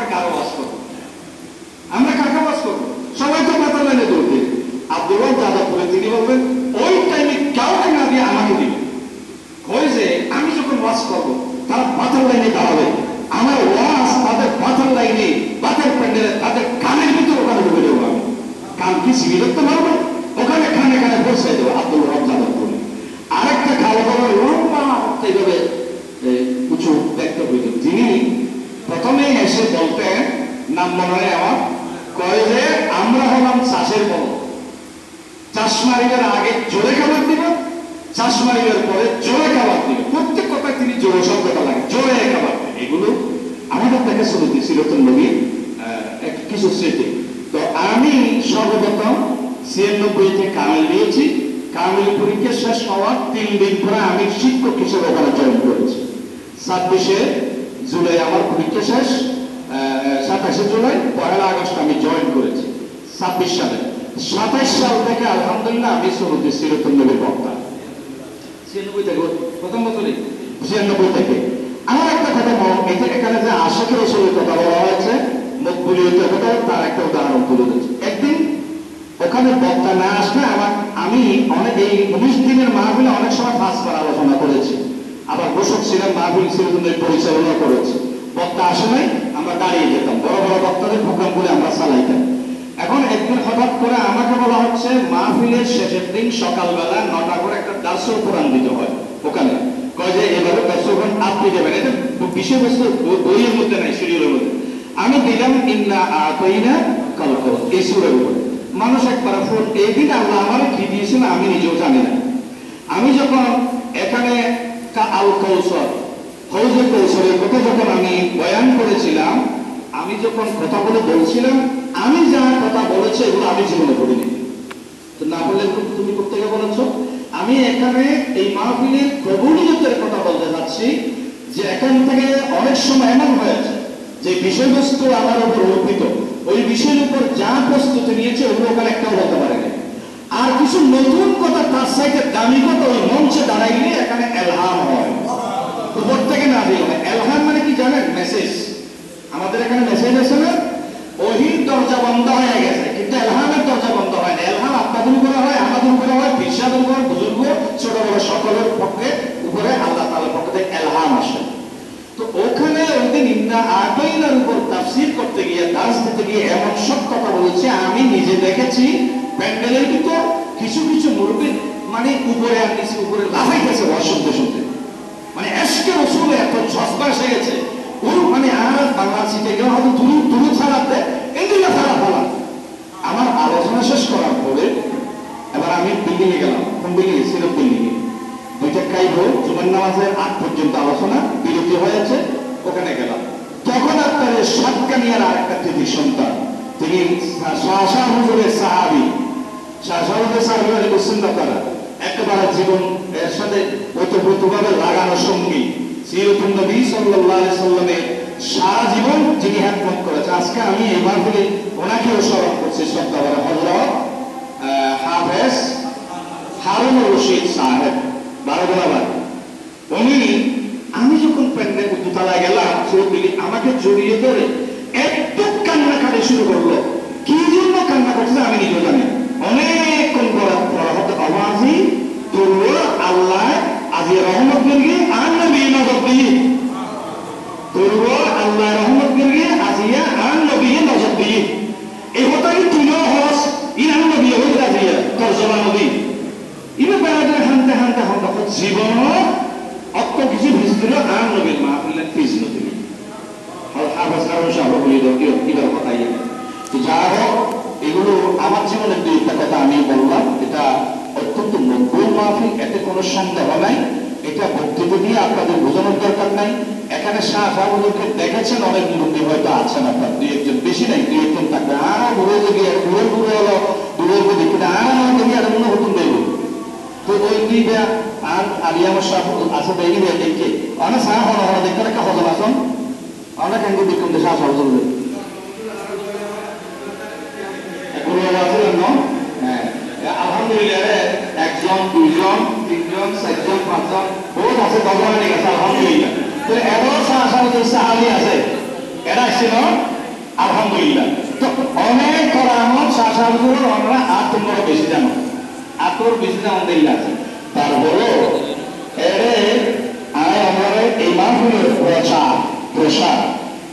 আমরা কারো ওয়াজ করবো, আমরা কাকে ওয়াজ করবো? সবাই তো পাতার লাইনে দৌড়বে। আব্দুল ওয়াহাব যাদবপুরে তিনি বলবেন ওই টাইমে কাউকে না দিয়ে আমাকে দিবে। ওই যে আমি যখন ওয়াজ করবো তারা পাতার লাইনে দাঁড়াবে, আমার ওয়াজ তাদের পাতার লাইনে, পাতার প্যান্ডেলে, তাদের কানের ভিতরে ওখানে ঢুকে দেবো আমি। কান কি সিঁড়ি ধরতে পারবো? ওখানে কানে কানে পৌঁছে দেবো আব্দুল ওয়াহাব যাদবপুরে। আরেকটা খাওয়া দাওয়া লম্বা এইভাবে উঁচু দেখতে হইত। যিনি প্রথমে এসে বলতেন, নাম মনে হয় আমার, কয় যে আমরা হলাম চাষের বল, চাষ মারিবার আগে জোরে খাবার দিব, চাষ মারিবার পরে জোরে খাবার দিব। প্রত্যেক কথায় তিনি জোরে শব্দটা লাগে, জোরে খাবার দেন। এগুলো আমাদের দেখা শুরু সিরাতুন নবীর কিছু স্মৃতি। তো আমি সর্বপ্রথম 96-তে কামিল দিয়েছি। কামিল পরীক্ষা শেষ হওয়ার 3 দিন পরে আমি শিক্ষক হিসেবে ওখানে জয়েন করেছি। 26শে জুলাই আমার পরীক্ষা শেষ, 27শে জুলাই, 1 আগস্ট আমি জয়েন করেছি 26 সালে। 27 সাল থেকে আলহামদুলিল্লাহ আমি শুরুতে সিরাতুন নবীর বক্তা। 96 থেকে প্রথম বছরই 96 থেকে। আমার একটা কথা এখানে যে আশিকের রাসূলের কথা বলা হয়েছে, মকবুলিয়তের কথা, তার একটা উদাহরণ তুলে দিচ্ছি। একদিন ওখানে বক্তা না আসলে আমি অনেক এই 19 দিনের মাহফিলে অনেক সময় ফাঁসবার আলোচনা করেছি, আবার বসক ছিলাম, মাহফিল সিরাতুন নবী পরিচালনা করেছি। বক্তা আসে নাই, আমরা দাঁড়িয়ে যেতাম, বড় বড় বক্তাদের প্রোগ্রাম করে আমরা চালাইতাম। এখন একদিন হঠাৎ করে আমাকে বলা হচ্ছে মাহফিলের শেষের দিন সকালবেলা 9টা করে একটা দার্সুল কোরআন দিতে হয় ওখানে। কয় যে এভাবে দার্সুল কোরআন আপনি দেবেন, এটা বিষয়বস্তু বইয়ের মধ্যে নাই, শিডিউলের মধ্যে। আমি দিলাম ইন্না আতাইনা কাল কাউসার, এই সূরার উপরে। মানুষ একবার ফোন, এই দিন আল্লাহ আমার কি দিয়েছিল আমি নিজেও জানি না। আমি যখন এখানে আল কাউসার, হৌজে কৌশলের কথা যখন আমি বয়ান করেছিলাম, আমি যখন কথা বলে বলছিলাম, আমি যা কথা বলেছি এগুলো আমি জীবনে পড়িনি। তো না বললে তুমি কোথেকে বলেছ? আমি এখানে এই মাহফিলের কবুলিয়তের কথা বলতে চাচ্ছি, যে এখান থেকে অনেক সময় এমন হয়েছে যে বিষয়বস্তু আমার উপর অর্পিত, ওই বিষয়ের উপর যা প্রস্তুতি নিয়েছে ওগুলো ওখানে একটাও বলতে পারে না। আর কিছু নতুন কথা তার সাইডে দামি কথা ওই মঞ্চে দাঁড়াইলে এখানে এলহাম হয়, উপর থেকে না দিয়ে। এলহাম মানে কি জানেন? মেসেজ। আমাদের এখানে মেসেজ আছে না, ওহির দরজা বন্ধ হয়ে গেছে, কিন্তু এলহামের দরজা বন্ধ হয় না। এলহাম আপনাদের করা হয়, আমাদের করা হয়, পিসাদের করা, বুজুর্গ, ছোট বড় সকলের পক্ষে উপরে আল্লাহ তাআলার পক্ষ থেকে এলহাম আসে। তো ওখানে ওইদিন ইন্না আতাইনার উপর তাফসীর করতে গিয়ে, দাস দিতে গিয়ে এমন সব কথা বলেছে আমি নিজে দেখেছি। প্যান্ডেলের ভিতর কিছু কিছু মুরব্বী মানে উপরে আর নিচে উপরে লাফাই গেছে ওয়াজ শুনতে শুনতে, মানে এশকে রাসূল এত জজবা এসে গেছে। ওর মানে আর বাংলা শিখে গেলে হয়তো তুলু ছাড়াতে এগুলো ছাড়া বলা। আমার আলোচনা শেষ করার পরে এবার আমি বিল্ডিংয়ে গেলাম। কোন বিল্ডিংয়ে? সিরাত বিল্ডিংয়ে। 2টা কাইব জুমার নামাজের আগ পর্যন্ত আলোচনা বিরতি হয়েছে, ওখানে গেলাম। তখন আপনার সাতকানিয়ার আরেকটা কৃতি সন্তান, তিনি শাহ হুজুরের সাহাবী, শাহ হুজুরের সাহাবী মানে বুঝছেন আপনারা, একেবারে জীবন এর সাথে ওতপ্রোতভাবে লাগানো সঙ্গী, সিরাতুন নবী সাল্লাল্লাহু আলাইহি সাল্লামের সারা জীবন যিনি খেদমত করেছেন। আজকে আমি এই মাহফিলে ওনাকেও স্মরণ করছি, শ্রদ্ধাভরে হযরত হাফেজ হারুনুর রশীদ সাহেব বারোগোলাবাদ। উনি, আমি যখন প্যান্ডেল দোতলায় গেলাম, আমাকে জড়িয়ে ধরে এত কান্নাকাটি শুরু করলো। কি জন্য কান্না করছে আমি নিজেও জানি। অনেকক্ষণ পড়া হতে আওয়াজি তোর আল্লাহ আজি রহমত গিয়ে আর নবী নজর দিয়ে, তোর আল্লাহ রহমত গিয়ে আজিয়া আর নবী নজর দিয়ে। এই কথাই তুইও হস ইরান নবী হই রাজিয়া তর্জমা নবী। ইবে বেড়াতে হানতে হানতে হানতে জীবন অত কিছু ভিজছিল আর নবীর মাহফিলের ফিজ নদী হাফেজ হারুন সাহেব বলি কিবার কথাই। তো যা হোক, এগুলো আমার জীবনের 2টা কথা আমি বললাম। এটা অত্যন্ত মকবুল মাহফিল, এতে কোনো সন্দেহ নাই। এটা বক্তব্য দিয়ে আপনাদের বোঝানোর দরকার নাই। এখানে শাহ সাহেবকে দেখেছেন, অনেক মুরব্বী হয়তো আছেন আপনার, 2-1 বেশি নাই, 2-1 থাকবে। ঘুরে গিয়ে ঘুরে হলো দূরের দিকে কিনা দেখি আর মনে হতুন দেব। তো ওই দিকে আর আলিয়ামা শাহ আছে দেখি দেখে অনেক শাহ হলো হলো দেখতে একটা হজম আসন অনেক কিন্তু দেখুন শাহ সাহেব চলবে আলহামদুলিল্লাহ। 1 জন 2 জন 3 জন 4 জন 5 জন বহুত আছে, ভগবানের কাছে আলহামদুলিল্লাহ। তো এমন সাহাবি আছে, এরা ছিল আলহামদুলিল্লাহ। তো অনেক করামত শাহসাহগুলো আমরা আর তোমরা বেশি জানো, আর তোর বেশি জানো দিল্লি আছে। তারপরেও এরে আমার এই মাহফিলের প্রসার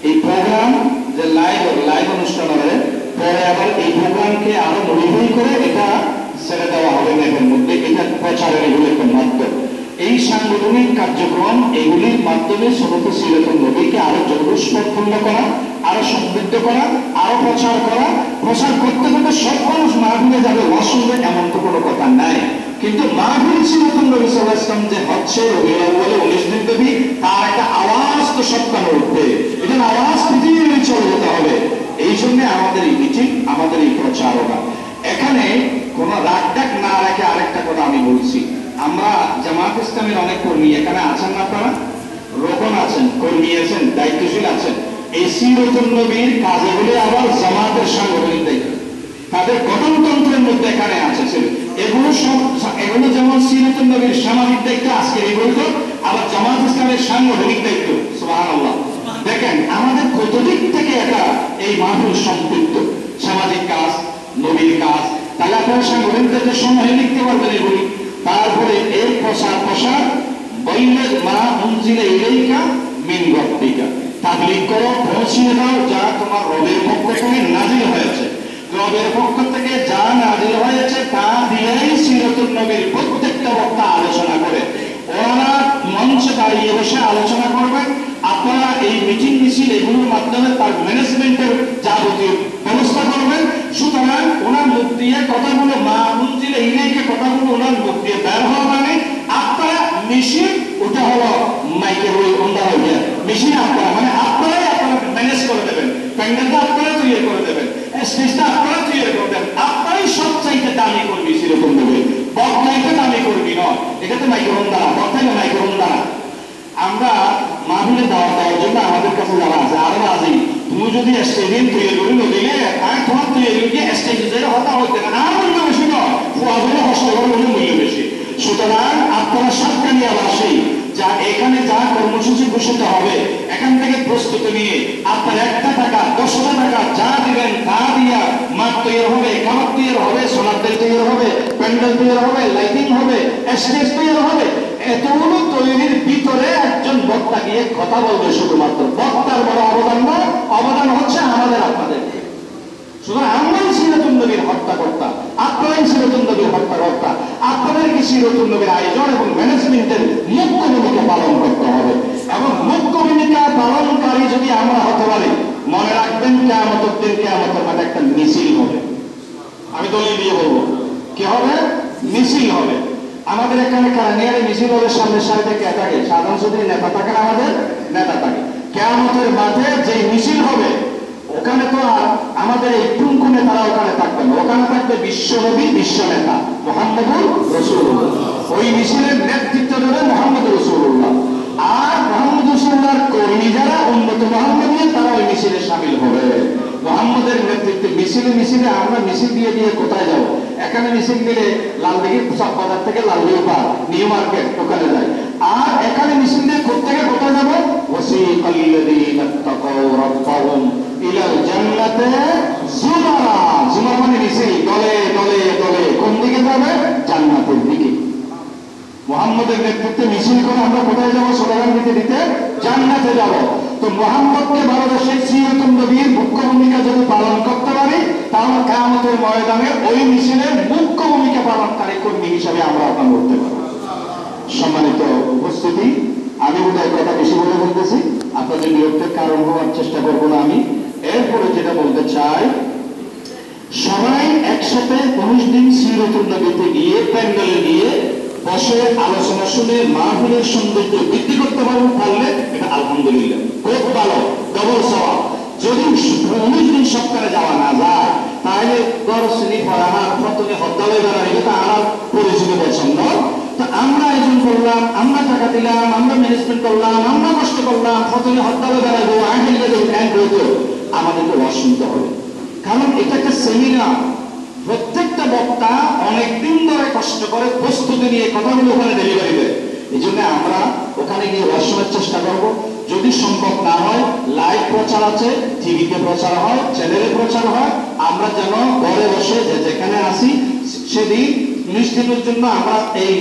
এই প্রোগ্রাম যে লাইভ অনুষ্ঠান হবে, পরে আবার এই প্রোগ্রামকে আরো মডিফাই করে এটা ছেড়ে দেওয়া হবে নেটের মধ্যে। এটা প্রচারের এগুলো একটা মাধ্যম। এই সাংগঠনিক কার্যক্রম এগুলির মাধ্যমে সুন্নতে সিরাতুন নবীকে আরো জৌলুসপূর্ণ করা, আরো সমৃদ্ধ করা, আরো প্রচার করা। প্রচার করতে করতে সব মানুষ মাহফিলে যাবে, অসুবিধা এমন তো কোনো কথা নাই। কিন্তু মাহফিল সিরাতুন নবী সাল্লাল্লাহু আলাইহি ওয়াসাল্লাম যে হচ্ছে রবিউল আউয়ালে 19 দিন ব্যাপী, তার একটা আওয়াজ তো সবখানে উঠবে, এটার আওয়াজ পৃথিবীর চলে যেতে হবে। এই জন্য আমাদের এই মিটিং, আমাদের এই প্রচারণা। এখানে কোন রাগ ডাক না রেখে আরেকটা কথা আমি বলছি, আমরা জামাত ইসলামের অনেক কর্মী এখানে আছেন না, আপনারা রোকন আছেন, কর্মী আছেন, দায়িত্বশীল আছেন। এই সিরাতুন নবীর কাজগুলি আবার জামাতের সাংগঠনিক দায়িত্ব, তাদের গঠনতন্ত্রের মধ্যে এখানে আছে। এগুলো সব, এগুলো যেমন সিরাতুন নবীর সামাজিক দায়িত্ব আজকের এগুলো, আবার জামাত ইসলামের সাংগঠনিক দায়িত্ব। সুবহানাল্লাহ। দেখেন আমাদের কত দিক থেকে এটা এই মাহফিল সম্পৃক্ত, সামাজিক কাজ, নবীর কাজ। তাহলে আপনারা সাংগঠনিক দায়িত্ব সময় লিখতে পারবেন এগুলি। তারপরে এর প্রসার বললে মা উনজিলা ইলাইকা মিন রাব্বিকা, তাবলীগ করো, পৌঁছিয়ে দাও যা তোমার রবের পক্ষ থেকে নাজিল হয়েছে। রবের পক্ষ থেকে যা নাজিল হয়েছে তা দিয়েই সিরাতুন নবীর প্রত্যেকটা বক্তা আলোচনা করে। ওনারা মঞ্চে দাঁড়িয়ে বসে আলোচনা করবেন, আপনারা এই মিটিং মিছিল এগুলোর মাধ্যমে তার ম্যানেজমেন্টের যাবতীয় ব্যবস্থা করবেন। সুতরাং ওনার মুখ দিয়ে কথাগুলো মা উনজিলা ইলাইকা কথাগুলো ওনার মুখ দিয়ে বের হওয়া মানে আপনারা মেশিন, ওটা হলো মাইকের ওই অন্ধা হয়ে যায় মেশিন, আপনারা মানে আপনারাই আপনারা ম্যানেজ করে দেবেন, প্যান্ডেলটা আপনারা তৈরি করে দেবেন, স্টেজটা আপনারা তৈরি করে দেবেন। আপনারাই সবচাইতে দামি করবি সেরকম দেবে, বক্তাইতে দামি করবি নয়। এটাতে মাইকের অন্ধা না, বক্তাইতে মাইকের অন্ধা না। আমরা মাহফিলে দাওয়াত দেওয়ার জন্য আমাদের কাছে যারা আছে আরো আছি, তুমি যদি স্টেডিয়াম তৈরি করে দিলে আর তোমার তৈরি গিয়ে স্টেজে হতা হইতে না, আর মূল্য বেশি নয়, ফুয়াগুলো হস্ত করে মূল্য বেশি। সুতরাং আপনারা সাতকানিয়াবাসী যা এখানে যা কর্মসূচি ঘোষিত হবে, এখান থেকে প্রস্তুতি নিয়ে আপনার 1 টাকা 10,000 টাকা যা দিবেন তা দিয়া মাঠ তৈরি হবে, খাবার তৈরি হবে, সোনারদের তৈরি হবে, প্যান্ডেল তৈরি হবে, লাইটিং হবে, স্টেজ তৈরি হবে। এতগুলো তৈরির ভিতরে একজন বক্তা গিয়ে কথা বলবে, শুধুমাত্র বক্তার বড় অবদান নয়, অবদান হচ্ছে আমাদের আপনাদের। সুতরাং আমরাই সিরাতুন নবীর হত্যাকর্তা, আপনারাই সিরাতুন নবীর হত্যাকর্তা। আপনাদেরকে সিরাতুন নবীর আয়োজন এবং ম্যানেজমেন্টের মুখ্য ভূমিকা পালন করতে হবে। এবং মুখ্য ভূমিকা পালনকারী যদি আমরা হতে পারি, মনে রাখবেন কিয়ামতের দিন কিয়ামতের মাঠে একটা মিছিল হবে। আমি দলিল দিয়ে বলবো কি হবে, মিছিল হবে। আমাদের এখানে কারানিয়ারে মিছিল হবে, সামনের সারিতে কে থাকে, সাধারণ সূত্রে নেতা থাকে, আমাদের নেতা থাকে। কিয়ামতের মাঠে যে মিছিল হবে ওখানে তো আর আমাদের এই টুনকু নেতারা ওখানে থাকবে না, ওখানে থাকবে বিশ্বনবী, বিশ্ব নেতা মুহাম্মদুর রাসূলুল্লাহ। ওই মিছিলের নেতৃত্ব দেবে মুহাম্মদুর রাসূলুল্লাহ। আর মুহাম্মদ রাসূলুল্লাহর কর্মী যারা উম্মত মুহাম্মদী, তারা ওই মিছিলে শামিল হবে। মুহাম্মদের নেতৃত্বে মিছিলে আমরা মিছিল দিয়ে দিয়ে কোথায় যাব? এখানে মিছিল দিলে লালদিঘি সব বাজার থেকে লালদিঘি পার নিউ মার্কেট ওখানে যায়। আর এখানে মিছিল দিয়ে কোথায় কোথায় যাব? ওয়াসিকাল্লাযীনা তাকাউ রাব্বাহুম ইলাল জান্নাতি যুমারা। যুমার মানে মিছিল, দলে দলে দলে কোন দিকে যাবে? জান্নাতের দিকে। মুহাম্মদের নেতৃত্বে মিছিল করে আমরা কোথায় যাব? স্লোগান দিতে দিতে জান্নাতে যাব। তো মুহাম্মদকে ভালোবেসে সিরাতুন নবীর মুখ্য ভূমিকা যদি পালন করতে পারি, তাহলে কিয়ামতের ময়দানে ওই মিছিলের মুখ্য ভূমিকা পালনকারী কর্মী হিসাবে আমরা অবদান করতে পারব। সম্মানিত উপস্থিতি, আমি বোধহয় কথা বেশি বলে বলতেছি, আপনাদের বিরক্তির কারণ হওয়ার চেষ্টা করবো না আমি। এরপরে যেটা বলতে চাই, সবাই একসাথে 19 দিন সিরাতুন নবীতে গিয়ে প্যান্ডেলে গিয়ে বসে আলোচনা শুনে মাহফিলের সৌন্দর্য বৃদ্ধি করতে পারলে এটা আলহামদুলিল্লাহ, খুব ভালো, ডবল সওয়াব। যদি 19 দিন সপ্তাহে যাওয়া না যায়, তাহলে শ্রেণী পড়ানা প্রথমে হদ্দালে বেড়া, এটা আমার পরিচিত পছন্দ। তো আমরা আয়োজন করলাম, আমরা টাকা দিলাম, আমরা ম্যানেজমেন্ট করলাম, আমরা কষ্ট করলাম, প্রথমে হদ্দালে বেড়াবো, আমাদেরকে ওয়াজ শুনতে হবে। কারণ এটা একটা সেমিনার, প্রত্যেকটা বক্তা অনেকদিন ধরে কষ্ট করে প্রস্তুতি নিয়ে কথাগুলো ওখানে ডেলিভারি দেয়। এই জন্য আমরা ওখানে গিয়ে ওয়াজ শোনার চেষ্টা করবো। যদি সম্ভব না হয় লাইভ প্রচার আছে, টিভিতে প্রচার হয়, চ্যানেলে প্রচার হয়, আমরা যেন ঘরে বসে যে যেখানে আসি সেদিন 19 দিনের জন্য আমরা এই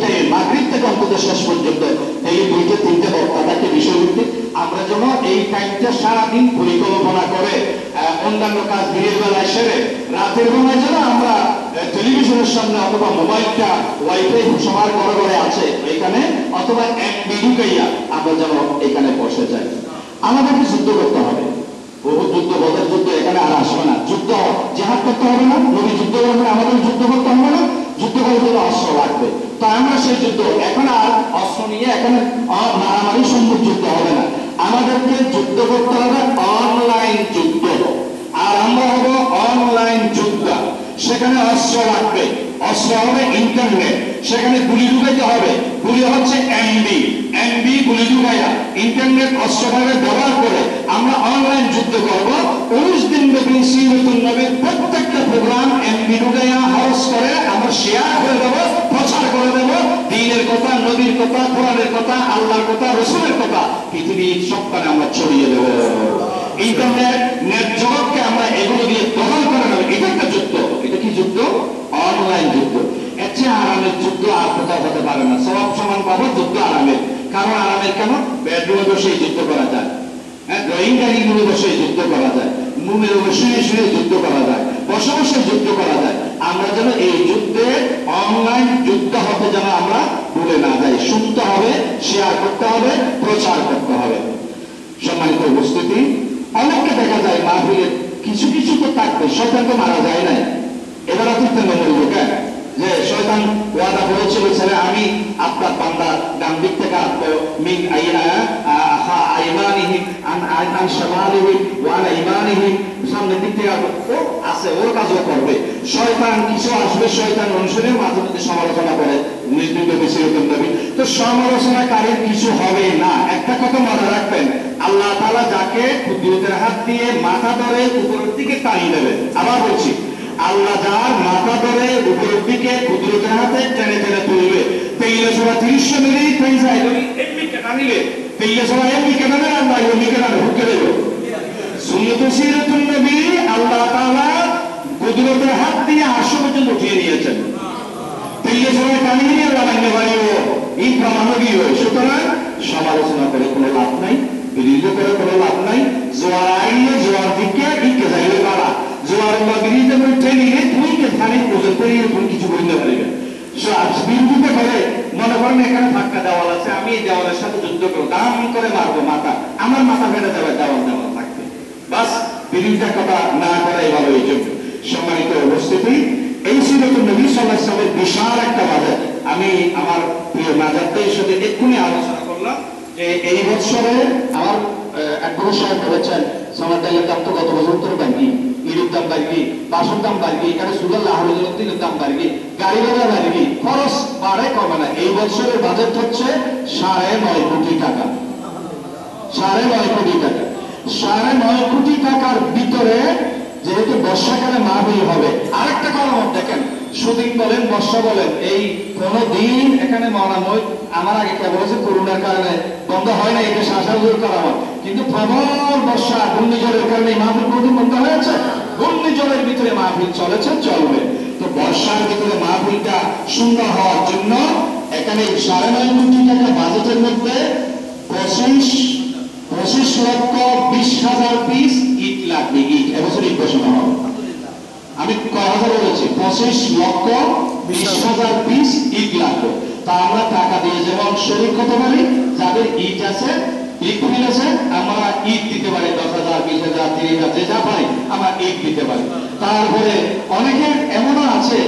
টাইমে মাগরিব থেকে অন্তত শেষ পর্যন্ত এই 2-3টে বক্তাটাকে বিষয়ভিত্তিক আমরা যেন এই টাইমটা সারাদিন পরিকল্পনা করে অন্যান্য কাজ দিনের বেলায় সেরে রাতের বেলায় যেন আমরা টেলিভিশনের সামনে অথবা মোবাইলটা ওয়াইফাই সবার ঘরে ঘরে আছে এখানে অথবা এমবি ঢুকাইয়া আমরা যেন এখানে বসে যাই। আমাদেরকে যুদ্ধ করতে হবে, বহু যুদ্ধ, বদের যুদ্ধ এখানে আর আসবে না। যুদ্ধ জিহাদ করতে হবে না, নবী যুদ্ধ করবেন, আমাদের যুদ্ধ করতে হবে না, যুদ্ধ করতে হলে অস্ত্র লাগবে। তো আমরা সেই যুদ্ধ এখন আর অস্ত্র নিয়ে এখানে মারামারি সম্মুখ যুদ্ধ হবে না, আমাদেরকে যুদ্ধ করতে হবে অনলাইন যুদ্ধ। আর আমরা হব অনলাইন যোদ্ধা। সেখানে অস্ত্র লাগবে, অস্ত্র হবে ইন্টারনেট, সেখানে গুলি ঢুকাইতে হবে, গুলি হচ্ছে এমবি গুলি ঢুকাইয়া ইন্টারনেট অস্ত্রভাবে ব্যবহার করে আমরা অনলাইন যুদ্ধ করব। 19 দিন ব্যাপী সিরাতুন নবীর প্রত্যেকটা প্রোগ্রাম এমবি ঢুকাইয়া হাউস করে আমরা শেয়ার করে দেব, প্রচার করে দেব, দ্বীনের কথা, নবীর কথা, কোরআনের কথা, আল্লাহর কথা, রাসূলের কথা পৃথিবীর সবখানে আমরা ছড়িয়ে দেব। ইন্টারনেট নেট জগৎকে আমরা এগুলো দিয়ে দখল করে নেব। এটা একটা যুদ্ধ। এটা কি যুদ্ধ? অনলাইন যুদ্ধ। এর চেয়ে আরামের যুদ্ধ আর কোথাও হতে পারে না। সব সমান পাবো, যুদ্ধ আরামের। কারণ আরামের কেন? বেডরুমে বসে যুদ্ধ করা যায়, ড্রয়িং ডাইনিং রুমে বসে যুদ্ধ করা যায়, মুমের শুয়ে শুয়ে যুদ্ধ করা যায়, বসে বসে যুদ্ধ করা যায়। আমরা যেন এই যুদ্ধে অনলাইন যুদ্ধ হতে যেন আমরা ভুলে না যাই। শুনতে হবে, শেয়ার করতে হবে, প্রচার করতে হবে। সম্মানিত উপস্থিতি, অনেককে দেখা যায় মাহফিলে কিছু কিছু তো থাকবে, শয়তান তো মারা যায় নাই, এবার অতীতে মনে কেন যে শয়তান ওয়াদা করেছিল ছেলে আমি আপনার বান্দা ডান দিক থেকে আসবো, মিন আইমানিহিম আন শামালিহিম ওয়া আন আইমানিহিম, সামনের দিক থেকে আসবে। ও আছে, ওর কাজও করবে। শয়তান কিছু আসবে, শয়তান অনুসারে মাঝে মধ্যে সমালোচনা করে নির্দিষ্ট সিরাতুন নবী। তো সমালোচনাকারীর কিছু হবে না। একটা কথা মনে রাখবেন, আল্লাহ তাআলা যাকে কুদরতের হাত দিয়ে মাথা ধরে উপরের দিকে টানিয়ে দেবে। আবার বলছি, আল্লাহ যার মাথা ধরে উপরের দিকে কুদরতের হাতে টেনে টেনে তুলবে। তেইলে সবাই 30 মিনিট হয়ে যায়, এমনি কেটা নিলে তেইলে সবাই এমনি কেটা নেবে, আল্লাহ এমনি কেটা ঢুকে দেবে। সুন্নাত সিরাতুন নবী আল্লাহ তাআলা কুদরতের হাত দিয়ে আরশ পর্যন্ত উঠিয়ে নিয়েছেন। তেইলে সবাই টানিয়ে নিয়ে বানাইতে পারিও এই প্রমাণবী হয়। সুতরাং সমালোচনা করে কোনো লাভ নাই, বিরোধিতা করে কোনো লাভ নাই। জোয়ার আইলে জোয়ার দিকে ইকে যাইলে পারা, জোয়ার বা বিরোধিতা করে ট্রেনিংয়ে তুমি কে স্থানে ওজন করে তুমি কিছু বলতে পারবে। বিরোধিতা করে মনে করেন এখানে ধাক্কা দেওয়াল আছে, আমি এই দেওয়ালের সাথে যুদ্ধ করবো, দাম করে মারবো মাথা, আমার মাথা ফেটে যাবে, দেওয়াল দেওয়াল থাকবে। বাস বিরোধিতার কথা না করাই ভালো। এই জন্য সম্মানিত উপস্থিতি, এই সিরাতুন নবী সাল্লাল্লাহু আলাইহি ওয়াসাল্লামের বিশাল একটা বাজার। আমি আমার প্রিয় মাজারদের সাথে এক্ষুনি আলোচনা করলাম যে এই বছরে আমার এক বড় সাহেব বলেছেন সোনার ডালের দাম তো গত বছর তোর বাড়বি, ইলির দাম বাড়বি, বাসন দাম বাড়বি, এখানে সুগার লাহরুলের তেলের দাম বাড়বি, গাড়ি ভাড়া বাড়বি, খরচ বাড়ে কমে না। এই বছরের বাজেট হচ্ছে 9.5 কোটি টাকা। 9.5 কোটি টাকা। 9.5 কোটি টাকার ভিতরে যেহেতু বর্ষাকালে মাহফিল হবে, আরেকটা কলম দেখেন, শুটিং বলেন, বর্ষা বলেন, এই কোনদিন এখানে মহানাময় আমার আগে কে বলেছে করোনার কারণে বন্ধ হয় না, এটা শাসন করা হয়, কিন্তু প্রবল বর্ষা ঘূর্ণিঝড়ের কারণে মাহফিল কোনদিন বন্ধ হয়েছে? ঘূর্ণিঝড়ের ভিতরে মাহফিল চলেছে, চলবে। তো বর্ষার ভিতরে মাহফিলটা সুন্দর হওয়ার জন্য এখানে 9.5 কোটি টাকা বাজেটের মধ্যে 25,20,000 পিস ইট লাগবে। ইট এবছর ইট ঘোষণা হবে। আমি কয় হাজার বলেছি? 25,20,000 পিস ইট লাগবে। তা আমরা টাকা দিয়ে যেমন শরীর করতে পারি, যাদের ইট আছে, ইট মিল আছে, আমরা ইট দিতে পারি 10,000, 20,000, 30,000, যে যা পারি আমরা ইট দিতে পারি। তারপরে অনেকে এমনও আছে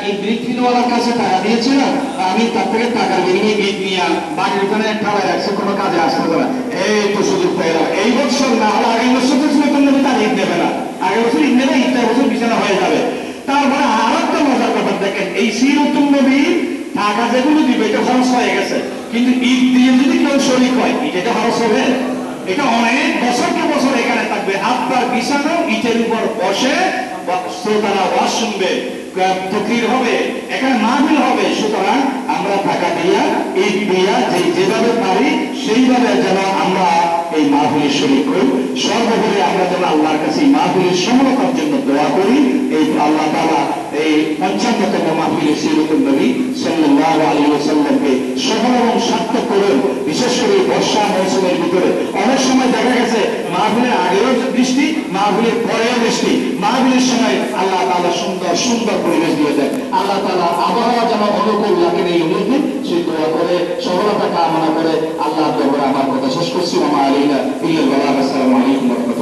এই ব্রিক ফিলওয়ালার কাছে টাকা দিয়েছিলাম, আমি তার থেকে টাকার বিনিময়ে ইট নিয়ে বাড়ির ওখানে ঠাড়াই রাখছে, কোনো কাজে আসতে পারে। এই তো সুযোগ পেলাম। এই বছর না হলে আগের বছর তো সিরাতুন নবী তার ইট নেবে না, আগের বছর ইট নেবে, ইটটা বছর বিছানা হয়ে যাবে। তারপরে আরো একটা মজার ব্যাপার দেখেন, এই সিরাতুন নবী টাকা যেগুলো দিবে এটা খরচ হয়ে গেছে, কিন্তু ঈদ দিয়ে যদি কেউ শরীক হয় এটা খরচ হবে। এটা অনেক বছরকে বছর এখানে থাকবে। আপনার বিছানাও ইটের উপর বসে শ্রোতারা ওয়াজ শুনবে, তকরির হবে, এখানে মাহফিল হবে। সুতরাং আমরা টাকা দিয়া ঈদ দিয়া যেভাবে পারি সেইভাবে যেন আমরা এই মাহফিলের শরীক হই। সর্বোপরি আমরা যেন আল্লাহর কাছে এই মাহফিলের সফলতার জন্য দোয়া করি। এই আল্লাহ তাআলা এই ৫৫তম মাহফিলে সিরাতুন নবী সাল্লাল্লাহু আলাইহি ওয়াসাল্লামকে সফল এবং সার্থক করুন। বিশেষ করে বর্ষা মৌসুমের ভিতরে অনেক সময় দেখা গেছে মাহফিলের আগেও বৃষ্টি, মাহফিলের পরেও বৃষ্টি, মাহফিলের সময় আল্লাহ তাআলা সুন্দর সুন্দর পরিবেশ দিয়ে দেন। আল্লাহ তাআলা আবহাওয়া যেন অনুকূল রাখেন এই মুহূর্তে, সেই দোয়া করে সফলতা কামনা করে আল্লাহ দরবারে আমার কথা শেষ করছি। ওয়া মা আলাইনা ইল্লাল বালাগ। আসসালামু আলাইকুম ওয়া রাহমাতুল্লাহ।